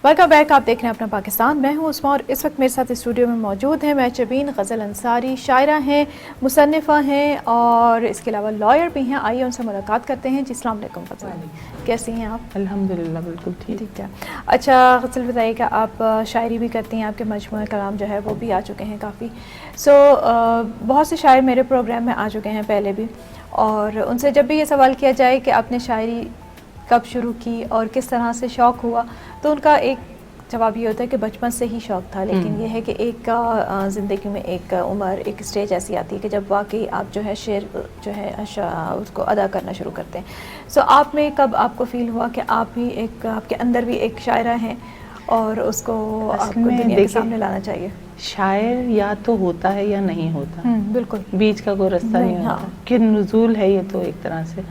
Welcome back, آپ دیکھ رہے ہیں اپنا پاکستان، میں ہوں عثمان اور اس وقت میرے ساتھ اسٹوڈیو میں موجود ہیں محجبین غزل انصاری، شاعرہ ہیں، مصنفہ ہیں اور اس کے علاوہ لائر بھی ہیں. آئیے ان سے ملاقات کرتے ہیں. جی السلام علیکم غزل، کیسی ہیں آپ؟ الحمدللہ بالکل ٹھیک ہے. اچھا غزل بتائیے کہ آپ شاعری بھی کرتی ہیں، آپ کے مجموعہ کلام جو ہے وہ بھی آ چکے ہیں کافی. بہت سے شاعر میرے پروگرام میں آ چکے ہیں پہلے بھی، اور ان سے جب بھی یہ سوال کیا جائے کہ آپ نے شاعری کب شروع کی اور کس طرح سے شوق ہوا، تو ان کا ایک جواب یہ ہوتا ہے کہ بچپن سے ہی شوق تھا. لیکن یہ ہے کہ ایک زندگی میں ایک عمر، ایک اسٹیج ایسی آتی ہے کہ جب واقعی آپ جو ہے شعر جو ہے اس کو ادا کرنا شروع کرتے ہیں. آپ میں کب آپ کو فیل ہوا کہ آپ بھی ایک، آپ کے اندر بھی ایک شاعرہ ہیں اور اس کو آپ کو دنیا کے سامنے لانا چاہیے؟ شاعر یا تو ہوتا ہے یا نہیں ہوتا، بالکل بیچ کا کوئی رستہ نہیں ہوتا کہ نزول ہے یہ تو ایک طرح سے.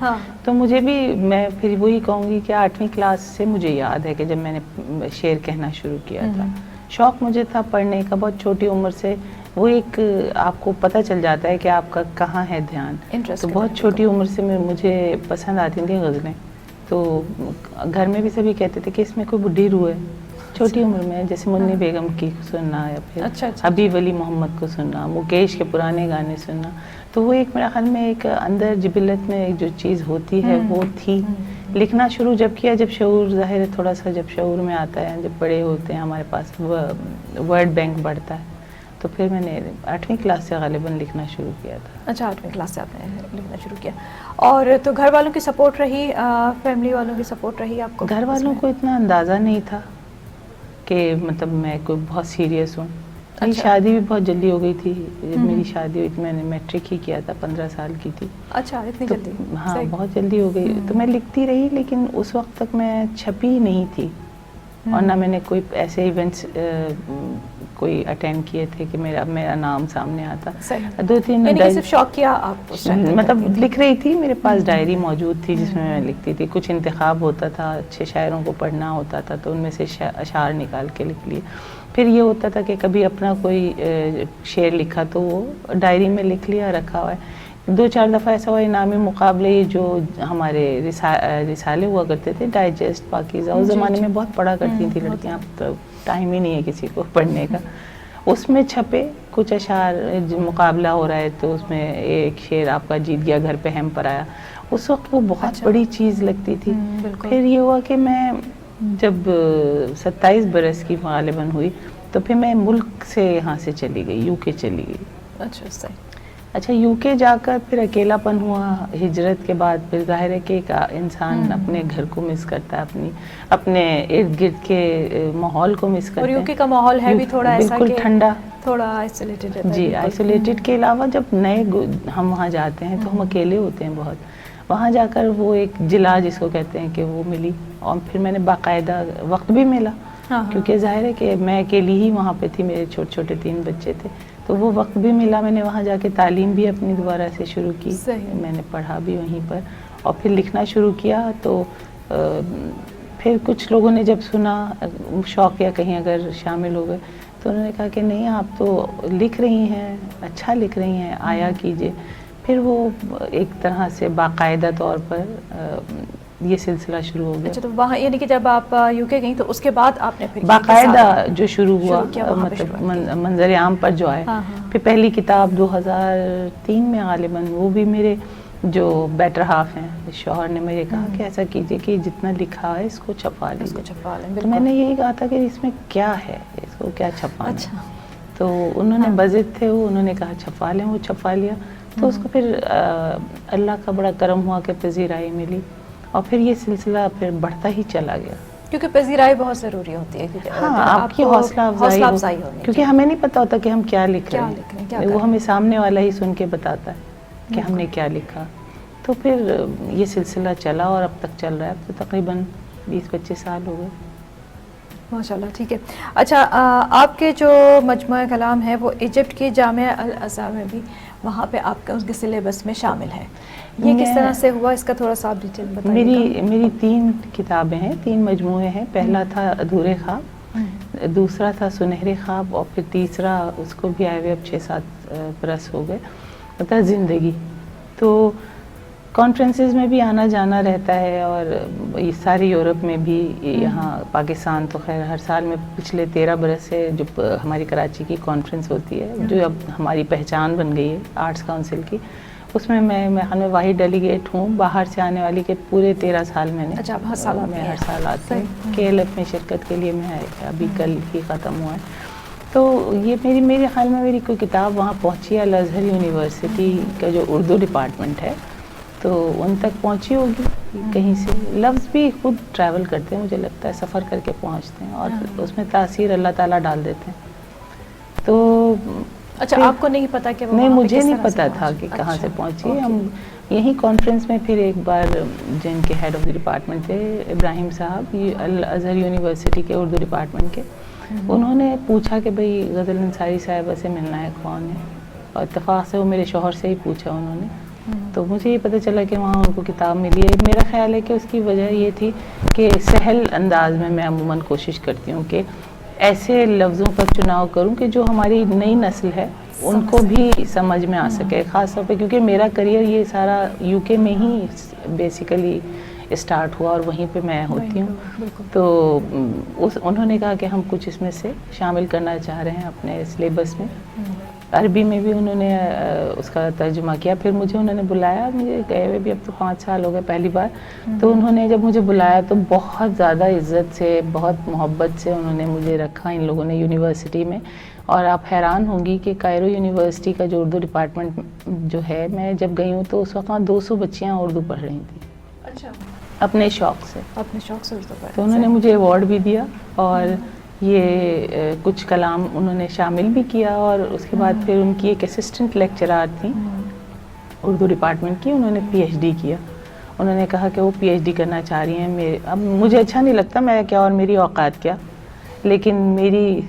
تو مجھے بھی، میں پھر وہی کہوں گی کہ 8ویں کلاس سے مجھے یاد ہے کہ جب میں نے شعر کہنا شروع کیا تھا. شوق مجھے تھا پڑھنے کا بہت چھوٹی عمر سے. وہ ایک آپ کو پتہ چل جاتا ہے کہ آپ کا کہاں ہے دھیان. تو بہت چھوٹی عمر سے مجھے پسند آتی تھیں غزلیں. تو گھر میں بھی سبھی کہتے تھے کہ اس میں کوئی بڈھی روح ہے. چھوٹی عمر میں جیسے منی بیگم کی سننا یا پھر حبیب علی محمد کو سننا، مکیش کے پرانے گانے سننا. تو وہ ایک میرے خیال میں ایک اندر جبلت میں ایک جو چیز ہوتی ہے وہ تھی. لکھنا شروع جب کیا، جب شعور ظاہر ہے تھوڑا سا، جب شعور میں آتا ہے، جب بڑے ہوتے ہیں ہمارے پاس ورڈ بینک بڑھتا ہے، تو پھر میں نے 8ویں کلاس سے غالباً لکھنا شروع کیا تھا. اچھا 8ویں کلاس سے آپ نے لکھنا شروع کیا. اور تو گھر والوں کی سپورٹ رہی، فیملی والوں کی سپورٹ رہی آپ کو؟ گھر والوں کو اتنا اندازہ نہیں تھا کہ مطلب میں کوئی بہت سیریس ہوں. میری شادی بھی بہت جلدی ہو گئی تھی. جب میری شادی ہوئی تو میں نے میٹرک ہی کیا تھا، 15 سال کی تھی. اچھا اتنی جلدی؟ ہاں بہت جلدی ہو گئی. تو میں لکھتی رہی لیکن اس وقت تک میں چھپی نہیں تھی، اور نہ میں نے کوئی ایسے ایونٹس کوئی اٹینڈ کیے تھے کہ میرا نام سامنے آتا. 2-3 یعنی کہ صرف شوق کیا آپ؟ مطلب لکھ رہی تھی، میرے پاس ڈائری موجود تھی جس میں لکھتی تھی. کچھ انتخاب ہوتا تھا، اچھے شاعروں کو پڑھنا ہوتا تھا تو ان میں سے اشعار نکال کے لکھ لیے. پھر یہ ہوتا تھا کہ کبھی اپنا کوئی شعر لکھا تو وہ ڈائری میں لکھ لیا، رکھا ہوا ہے. 2-4 دفعہ ایسا ہوا انعامی مقابلے جو ہمارے رسالے ہوا کرتے تھے، ڈائجسٹ، پاکیزہ، اس زمانے میں بہت پڑھا کرتی تھیں لڑکیاں، تو ٹائم ہی نہیں ہے کسی کو پڑھنے کا. اس میں چھپے کچھ اشعار، مقابلہ ہو رہا ہے تو اس میں ایک شعر آپ کا جیت گیا، گھر پہ ہم پر آیا. اس وقت وہ بہت بڑی چیز لگتی تھی. پھر یہ ہوا کہ میں جب 27 برس کی غالباً ہوئی تو پھر میں ملک سے یہاں سے چلی گئی، UK چلی گئی. اچھا UK جا کر پھر اکیلا پن ہوا. ہجرت کے بعد پھر ظاہر ہے کہ ایک انسان اپنے گھر کو مس کرتا ہے، اپنے ارد گرد کے ماحول کو مس کرتا ہے. اور UK کا ماحول ہے بھی تھوڑا ایسا بالکل ٹھنڈا، تھوڑا آئسولیٹڈ ہے. جی آئسولیٹڈ کے علاوہ جب نئے ہم وہاں جاتے ہیں تو ہم اکیلے ہوتے ہیں بہت. وہاں جا کر وہ ایک جلا جس کو کہتے ہیں کہ وہ ملی. اور پھر میں نے باقاعدہ وقت بھی ملا، کیونکہ ظاہر ہے کہ میں اکیلی ہی وہاں پہ تھی، میرے چھوٹے چھوٹے 3 بچے تھے. تو وہ وقت بھی ملا، میں نے وہاں جا کے تعلیم بھی اپنی دوبارہ سے شروع کی. میں نے پڑھا بھی وہیں پر اور پھر لکھنا شروع کیا. تو پھر کچھ لوگوں نے جب سنا، شوق یا کہیں اگر شامل ہو گئے تو انہوں نے کہا کہ نہیں آپ تو لکھ رہی ہیں، اچھا لکھ رہی ہیں، آیا کیجئے. پھر وہ ایک طرح سے باقاعدہ طور پر یہ سلسلہ شروع ہو گیا. اچھا تو وہاں یعنی کہ جب آپ UK گئیں تو اس کے بعد آپ نے پھر باقاعدہ جو شروع ہوا مطلب منظر عام پر جو آئے. پھر پہلی کتاب 2003 میں غالباً، وہ بھی میرے جو بیٹر ہاف ہیں شوہر نے مجھے کہا کہ ایسا کیجئے کہ جتنا لکھا ہے اس کو چھپا لیجئے. تو میں نے یہی کہا تھا کہ اس میں کیا ہے، اس کو کیا چھپانا. تو انہوں نے بضد تھے، وہ انہوں نے کہا چھپا لیں، وہ چھپا لیا. تو اس کو پھر اللہ کا بڑا کرم ہوا کہ پذیرائی ملی اور پھر یہ سلسلہ پھر بڑھتا ہی چلا گیا. کیونکہ پذیرائی بہت ضروری ہوتی ہے. ہاں آپ کی حوصلہ افزائی ہو، کیونکہ ہمیں نہیں پتا ہوتا کہ ہم کیا لکھ رہے ہیں، وہ ہمیں سامنے والا ہی سن کے بتاتا ہے کہ ہم نے کیا لکھا. تو پھر یہ سلسلہ چلا اور اب تک چل رہا ہے. اب تو تقریباً 20-25 سال ہو گئے. ماشاءاللہ. ٹھیک ہے. اچھا آپ کے جو مجموعہ کلام ہے وہ ایجپٹ کی جامعہ الازہر میں بھی وہاں پہ آپ کا اس کے سلیبس میں شامل ہے؟ یہ کس طرح سے ہوا, اس کا تھوڑا سا آپ ڈیٹیل بتائیے. میری 3 کتابیں ہیں, 3 مجموعے ہیں. پہلا تھا ادھورے خواب, دوسرا تھا سنہرے خواب, اور پھر تیسرا اس کو بھی آئے ہوئے اب 6-7 برس ہو گئے, ہوتا ہے زندگی. تو کانفرنسز میں بھی آنا جانا رہتا ہے, اور یہ ساری یورپ میں بھی, یہاں پاکستان تو خیر ہر سال میں پچھلے 13 برس سے جو ہماری کراچی کی کانفرنس ہوتی ہے, جو اب ہماری پہچان بن گئی ہے آرٹس کونسل کی, اس میں میں واحد ڈیلیگیٹ ہوں. باہر سے آنے والی کے پورے 13 سال میں نے, میں ہر سال آتی ہوں. KLF میں شرکت کے لیے میں ابھی کل ہی ختم ہوا ہے. تو یہ میرے خیال میں میری کوئی کتاب وہاں پہنچی ہے, الازہر یونیورسٹی کا جو اردو ڈپارٹمنٹ ہے, تو ان تک پہنچی ہوگی کہیں سے. لفظ بھی خود ٹریول کرتے ہیں, مجھے لگتا ہے سفر کر کے پہنچتے ہیں, اور اس میں تاثیر اللہ تعالیٰ ڈال دیتے ہیں. تو اچھا, آپ کو نہیں پتا کہ نہیں, مجھے نہیں پتا تھا کہ کہاں سے پہنچی. ہم یہیں کانفرنس میں پھر ایک بار جن کے ہیڈ آف دی ڈپارٹمنٹ تھے ابراہیم صاحب, یہ الازہر یونیورسٹی کے اردو ڈپارٹمنٹ کے, انہوں نے پوچھا کہ بھئی غزل انصاری صاحبہ سے ملنا ہے, کون ہے, اور اتفاق سے وہ میرے شوہر سے ہی پوچھا انہوں نے. تو مجھے یہ پتہ چلا کہ وہاں ان کو کتاب ملی ہے. میرا خیال ہے کہ اس کی وجہ یہ تھی کہ سہل انداز میں عموماً کوشش کرتی ہوں کہ ایسے لفظوں کا چناؤ کروں کہ جو ہماری نئی نسل ہے ان کو بھی سمجھ میں آ سکے, خاص طور پہ کیونکہ میرا کریئر یہ سارا UK میں ہی بیسیکلی اسٹارٹ ہوا, اور وہیں پہ میں ہوتی ہوں. تو انہوں نے کہا کہ ہم کچھ اس میں سے شامل کرنا چاہ رہے ہیں اپنے سلیبس میں. عربی میں بھی انہوں نے اس کا ترجمہ کیا. پھر مجھے انہوں نے بلایا, مجھے گئے ہوئے بھی اب تو 5 سال ہو گئے پہلی بار. تو انہوں نے جب مجھے بلایا تو بہت زیادہ عزت سے, بہت محبت سے انہوں نے مجھے رکھا ان لوگوں نے یونیورسٹی میں. اور آپ حیران ہوں گی کہ کائرو یونیورسٹی کا جو اردو ڈپارٹمنٹ جو ہے, میں جب گئی ہوں تو اس وقت 200 بچیاں اردو پڑھ رہی تھیں. اچھا, اپنے شوق سے اردو پڑھ. تو انہوں نے مجھے ایوارڈ بھی دیا, اور یہ کچھ کلام انہوں نے شامل بھی کیا. اور اس کے بعد پھر ان کی ایک اسسٹنٹ لیکچرار تھیں اردو ڈپارٹمنٹ کی, انہوں نے PhD کیا. انہوں نے کہا کہ وہ PhD کرنا چاہ رہی ہیں. اب مجھے اچھا نہیں لگتا میں کیا اور میری اوقات کیا, لیکن میری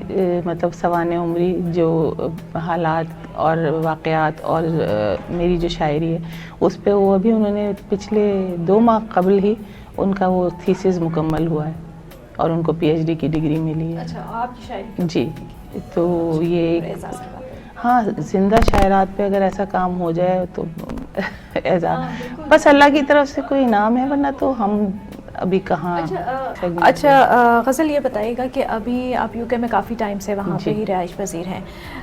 مطلب سوانح عمری جو حالات اور واقعات اور میری جو شاعری ہے اس پہ وہ ابھی انہوں نے پچھلے 2 ماہ قبل ہی ان کا وہ تھیسس مکمل ہوا ہے, اور ان کو PhD کی ڈگری ملی ہے. اچھا, آپ کی شاعری جی. تو یہ ہاں, زندہ شاعرات پہ اگر ایسا کام ہو جائے تو اعزاز بس اللہ کی طرف سے کوئی انعام ہے, ورنہ تو ہم ابھی کہاں. اچھا غزل, یہ بتائیے گا کہ ابھی آپ UK میں کافی ٹائم سے وہاں پہ ہی رہائش پذیر ہیں,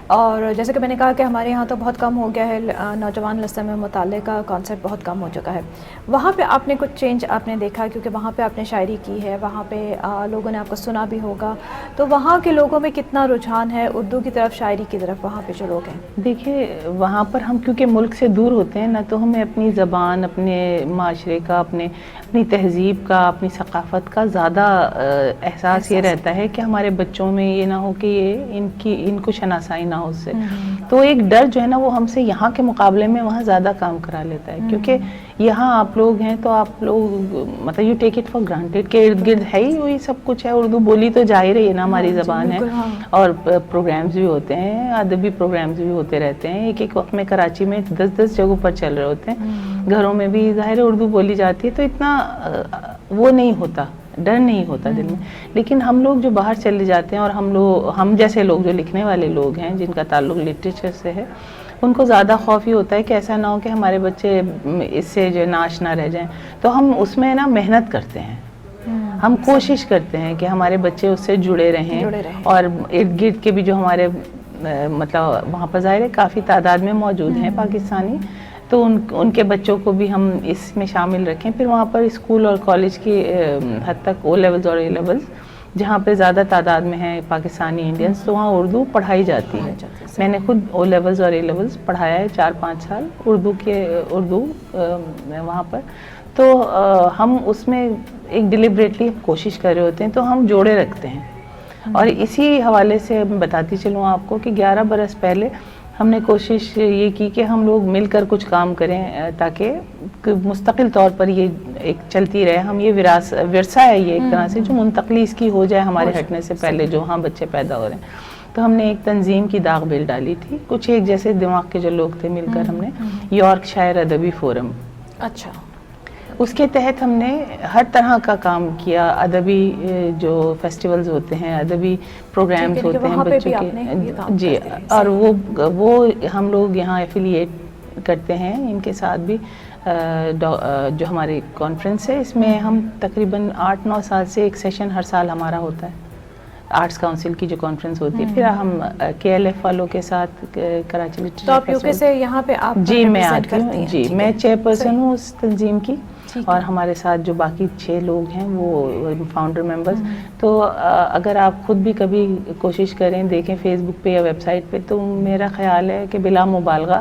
اور جیسے کہ میں نے کہا کہ ہمارے یہاں تو بہت کم ہو گیا ہے, نوجوان نسل میں مطالعے کا کانسیپٹ بہت کم ہو چکا ہے. وہاں پہ آپ نے کچھ چینج آپ نے دیکھا, کیونکہ وہاں پہ آپ نے شاعری کی ہے, وہاں پہ لوگوں نے آپ کو سنا بھی ہوگا, تو وہاں کے لوگوں میں کتنا رجحان ہے اردو کی طرف, شاعری کی طرف وہاں پہ جو لوگ ہیں؟ دیکھیے, وہاں پر ہم کیونکہ ملک سے دور ہوتے ہیں نا, تو ہمیں اپنی زبان, اپنے معاشرے کا, اپنی تہذیب کا, اپنی ثقافت کا زیادہ احساس یہ رہتا ہے کہ ہمارے بچوں میں یہ نہ ہو کہ یہ ان کو شناسائی نہ ہو اس سے. تو ایک ڈر جو ہے نا وہ ہم سے یہاں کے مقابلے میں وہاں زیادہ کام کرا لیتا ہے, کیونکہ یہاں آپ لوگ ہیں تو آپ لوگ مطلب you take it for granted کہ ارد گرد ہے ہی وہی سب کچھ ہے, اردو بولی تو جا ہی رہی ہے نا, ہماری زبان ہے. اور پروگرامز بھی ہوتے ہیں, ادبی پروگرامز بھی ہوتے رہتے ہیں, ایک وقت میں کراچی میں 10 جگہوں پر چل رہے ہوتے ہیں, گھروں میں بھی ظاہر اردو بولی جاتی ہے, تو اتنا وہ نہیں ہوتا, ڈر نہیں ہوتا دل میں. لیکن ہم لوگ جو باہر چلے جاتے ہیں, اور ہم جیسے لوگ جو لکھنے والے لوگ ہیں جن کا تعلق لٹریچر سے ہے, ان کو زیادہ خوف ہی ہوتا ہے کہ ایسا نہ ہو کہ ہمارے بچے اس سے جو ناآشنا رہ جائیں. تو ہم اس میں نا محنت کرتے ہیں, ہم کوشش کرتے ہیں کہ ہمارے بچے اس سے جڑے رہیں, اور ارد گرد کے بھی جو ہمارے مطلب وہاں پر ظاہر ہے کافی تعداد میں موجود ہیں پاکستانی, تو ان کے بچوں کو بھی ہم اس میں شامل رکھیں. پھر وہاں پر اسکول اور کالج کی حد تک O لیولز اور A لیولز جہاں پہ زیادہ تعداد میں ہیں پاکستانی انڈینس, تو وہاں اردو پڑھائی جاتی ہے. میں نے خود O لیولز اور A لیولز پڑھایا ہے 4-5 سال اردو وہاں پر. تو ہم اس میں ایک ڈیلیبریٹلی کوشش کر رہے ہوتے ہیں, تو ہم جوڑے رکھتے ہیں. اور اسی حوالے سے میں بتاتی چلوں آپ کو کہ 11 برس پہلے ہم نے کوشش یہ کی کہ ہم لوگ مل کر کچھ کام کریں, تاکہ مستقل طور پر یہ ایک چلتی رہے. ہم یہ ورثہ ہے یہ ایک طرح سے, جو منتقلی اس کی ہو جائے ہمارے ہٹنے سے پہلے, جو ہاں بچے پیدا ہو رہے ہیں. تو ہم نے ایک تنظیم کی داغ بیل ڈالی تھی, کچھ ایک جیسے دماغ کے جو لوگ تھے مل کر ہم نے یارک شائر ادبی فورم اچھا. اس کے تحت ہم نے ہر طرح کا کام کیا. ادبی جو فیسٹیولز ہوتے ہیں, ادبی پروگرامز ہوتے ہیں بچوں کے, جی, اور وہ ہم لوگ یہاں ایفیلیٹ کرتے ہیں ان کے ساتھ بھی. جو ہماری کانفرنس ہے اس میں ہم تقریباً 8-9 سال سے ایک سیشن ہر سال ہمارا ہوتا ہے, آرٹس کاؤنسل کی جو کانفرنس ہوتی ہے. پھر ہم کے ایل ایف والوں کے ساتھ کراچی تو آپ یو کے سے یہاں پہ آپ جی میں آتی ہوں. جی میں چیئر پرسن ہوں اس تنظیم کی, اور ہمارے ساتھ جو باقی 6 لوگ ہیں وہ فاؤنڈر ممبرز. تو اگر آپ خود بھی کبھی کوشش کریں, دیکھیں فیس بک پہ یا ویب سائٹ پہ, تو میرا خیال ہے کہ بلا مبالغہ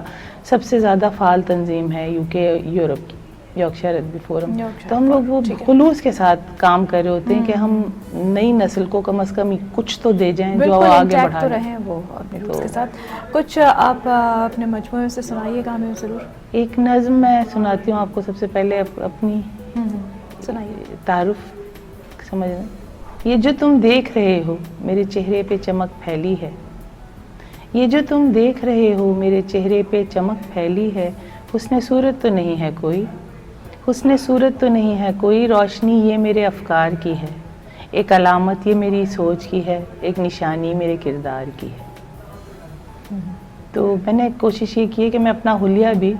سب سے زیادہ فعال تنظیم ہے یو کے یورپ کی, یارکشائر ادبی فورم. تو ہم لوگ وہ خلوص کے ساتھ کام کر رہے ہوتے ہیں کہ ہم نئی نسل کو کم از کم کچھ تو دے جائیں جو آگے بڑھا رہے ہیں وہ اس کے ساتھ. کچھ آپ اپنے مجموعے سے سنائیے گا ہمیں ضرور. ایک نظم میں سناتی ہوں آپ کو. سب سے پہلے اپنی سنائیے. تعارف سمجھنا. یہ جو تم دیکھ رہے ہو میرے چہرے پہ چمک پھیلی ہے, یہ جو تم دیکھ رہے ہو میرے چہرے پہ چمک پھیلی ہے. حسن صورت تو نہیں ہے کوئی, حسن صورت تو نہیں ہے کوئی, روشنی یہ میرے افکار کی ہے, ایک علامت یہ میری سوچ کی ہے, ایک نشانی میرے کردار کی ہے. تو میں نے کوشش یہ کی ہے کہ میں اپنا حلیہ بھی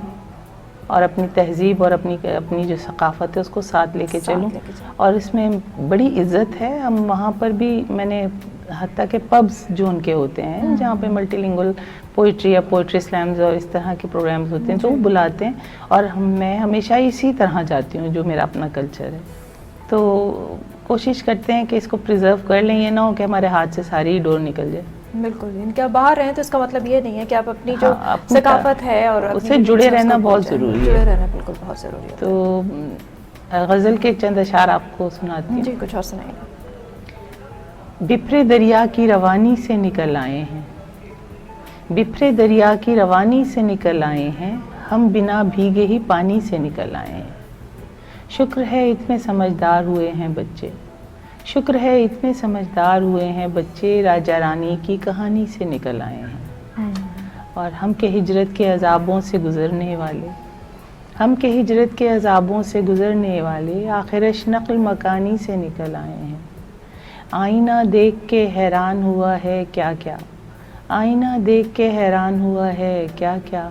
اور اپنی تہذیب اور اپنی جو ثقافت ہے اس کو ساتھ لے کے چلوں. اور اس میں بڑی عزت ہے. ہم وہاں پر بھی میں نے حتیٰ کہ پبز جو ان کے ہوتے ہیں جہاں پہ ملٹی لنگول پوئٹری یا پوئٹری سلامز اور اس طرح کے پروگرامز ہوتے ہیں تو وہ بلاتے ہیں, اور میں ہمیشہ اسی طرح جاتی ہوں جو میرا اپنا کلچر ہے. تو کوشش کرتے ہیں کہ اس کو پریزرو کر لیں, یہ نہ ہو کہ ہمارے ہاتھ سے ساری ڈور نکل جائے. بالکل. ان کے باہر رہیں تو اس کا مطلب یہ نہیں ہے کہ آپ اپنی جو ثقافت ہے اور اس سے جڑے رہنا بہت ضروری ہے. جڑے رہنا بالکل بہت ضروری ہے. تو غزل کے چند اشعار آپ کو سناتی ہوں. جی کچھ اور سنائیے. بپھرے دریا کی روانی سے نکل آئے ہیں, بپھرے دریا کی روانی سے نکل آئے ہیں, ہم بنا بھیگے ہی پانی سے نکل آئے ہیں. شکر ہے اتنے سمجھدار ہوئے ہیں بچے, شکر ہے اتنے سمجھدار ہوئے ہیں بچے, راجہ رانی کی کہانی سے نکل آئے ہیں. اور ہم کے ہجرت کے عذابوں سے گزرنے والے, ہم کے ہجرت کے عذابوں سے گزرنے والے, آخرش نقل مکانی سے نکل آئے ہیں. آئینہ دیکھ کے حیران ہوا ہے کیا کیا, آئینہ دیکھ کے حیران ہوا ہے کیا کیا,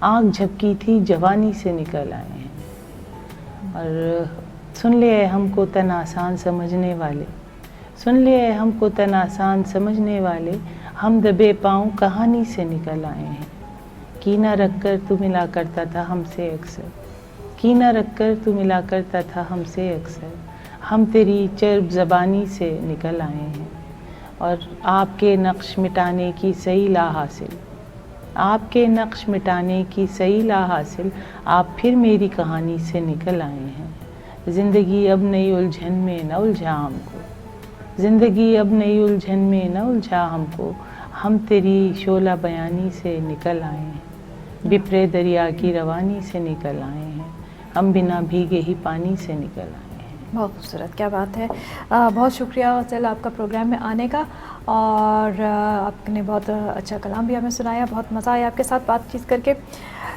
آنکھ جھپکی تھی جوانی سے نکل آئے ہیں. اور سن لے ہم کو تن آسان سمجھنے والے, سن لے ہم کو تن آسان سمجھنے والے, ہم دبے پاؤں کہانی سے نکل آئے ہیں. کینہ رکھ کر تو ملا کرتا تھا ہم سے اکثر, کینہ رکھ کر تو ملا کرتا تھا ہم سے اکثر, ہم تیری چرب زبانی سے نکل آئے ہیں. اور آپ کے نقش مٹانے کی صحیح لا حاصل, آپ کے نقش مٹانے کی صحیح لا حاصل, آپ پھر میری کہانی سے نکل آئے ہیں. زندگی اب نئی الجھن میں نہ الجھا ہم کو, زندگی اب نئی الجھن میں نہ الجھا ہم کو, ہم تیری شعلہ بیانی سے نکل آئے ہیں. بپھرے دریا کی روانی سے نکل آئے ہیں, ہم بنا بھیگے ہی پانی سے نکل آئے ہیں. بہت خوبصورت, کیا بات ہے. بہت شکریہ غزل آپ کا پروگرام میں آنے کا, اور آپ نے بہت اچھا کلام بھی ہمیں سنایا. بہت مزہ آیا آپ کے ساتھ بات چیت کر کے.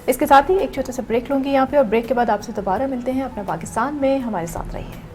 اس کے ساتھ ہی ایک چھوٹا سا بریک لوں گی یہاں پہ, اور بریک کے بعد آپ سے دوبارہ ملتے ہیں. اپنا پاکستان میں ہمارے ساتھ رہیے.